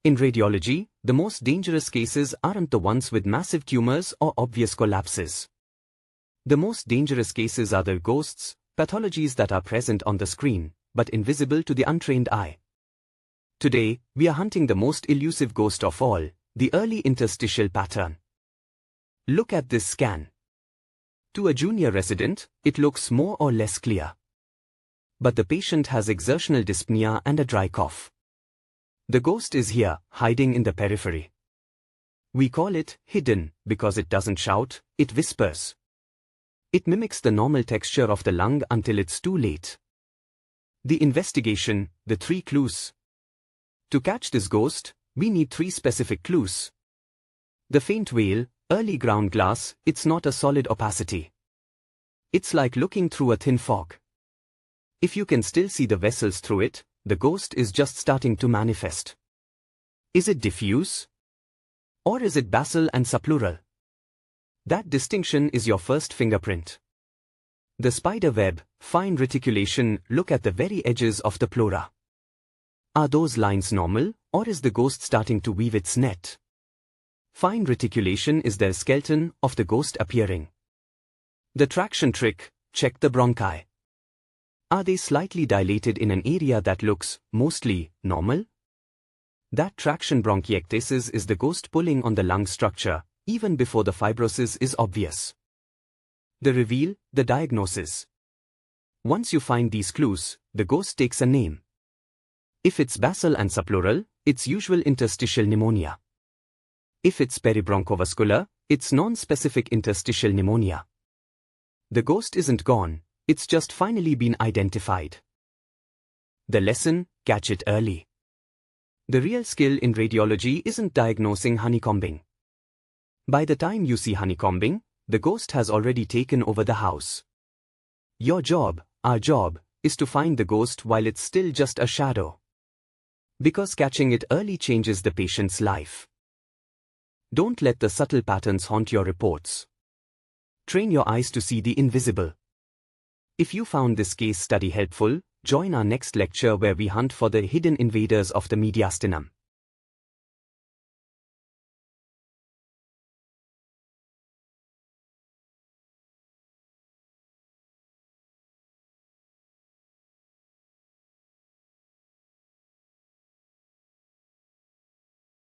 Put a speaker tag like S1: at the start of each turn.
S1: In radiology, the most dangerous cases aren't the ones with massive tumors or obvious collapses. The most dangerous cases are the ghosts, pathologies that are present on the screen, but invisible to the untrained eye. Today, we are hunting the most elusive ghost of all, the early interstitial pattern. Look at this scan. To a junior resident, it looks more or less clear. But the patient has exertional dyspnea and a dry cough. The ghost is here, hiding in the periphery. We call it hidden because it doesn't shout, it whispers. It mimics the normal texture of the lung until it's too late. The investigation, the 3 clues. To catch this ghost, we need 3 specific clues. The faint veil, early ground glass, it's not a solid opacity. It's like looking through a thin fog. If you can still see the vessels through it, the ghost is just starting to manifest. Is it diffuse? Or is it basal and subpleural? That distinction is your first fingerprint. The spider web, fine reticulation, look at the very edges of the pleura. Are those lines normal, or is the ghost starting to weave its net? Fine reticulation is the skeleton of the ghost appearing. The traction trick, check the bronchi. Are they slightly dilated in an area that looks, mostly, normal? That traction bronchiectasis is the ghost pulling on the lung structure, even before the fibrosis is obvious. The reveal, the diagnosis. Once you find these clues, the ghost takes a name. If it's basal and subpleural, it's usual interstitial pneumonia. If it's peribronchovascular, it's non-specific interstitial pneumonia. The ghost isn't gone, it's just finally been identified. The lesson, catch it early. The real skill in radiology isn't diagnosing honeycombing. By the time you see honeycombing, the ghost has already taken over the house. Your job, our job, is to find the ghost while it's still just a shadow. Because catching it early changes the patient's life. Don't let the subtle patterns haunt your reports. Train your eyes to see the invisible. If you found this case study helpful, join our next lecture where we hunt for the hidden invaders of the mediastinum.